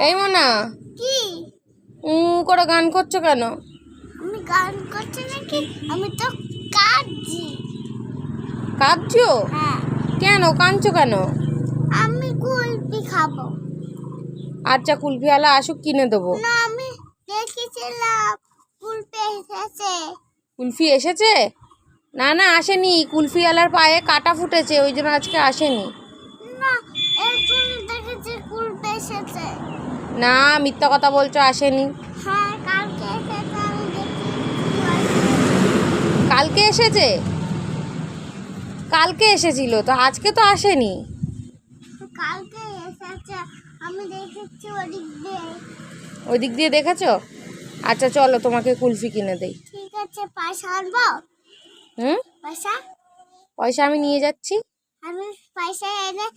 এই মোনা, কি করে গান করছো কেন? আমি গান করছি নাকি? আমি তো কাঁদছি। কাঁদছো? হ্যাঁ, কেন কাঁদছো কেন? আমি কুলফি খাবো। আচ্ছা, কুলফিওয়ালা আসুক, কিনে দেবো। না, আমি দেখেছিলাম কুলফি এসেছে। কুলফি এসেছে? না না, আসেনি। কুলফিওয়ালার পায়ে কাটা ফুটেছে, ওই জন্য আজকে আসেনি। না, এরকম দেখেছি কুলফি এসেছে। না, মিথ্যা কথা বলছো, আসেনি। হ্যাঁ, কালকে এসেছে, আমি দেখেছি। কালকে এসেছে? কালকে এসেছিল তো, আজকে তো আসেনি। কালকে এসেছে, আমি দেখেছি ওদিক দিয়ে। ওই দিক দিয়ে দেখেছো? আচ্ছা চলো, তোমাকে কুলফি কিনে দেই। ঠিক আছে, পয়সা আনবো? হুম, পয়সা পয়সা আমি নিয়ে যাচ্ছি। আমি পয়সা এনে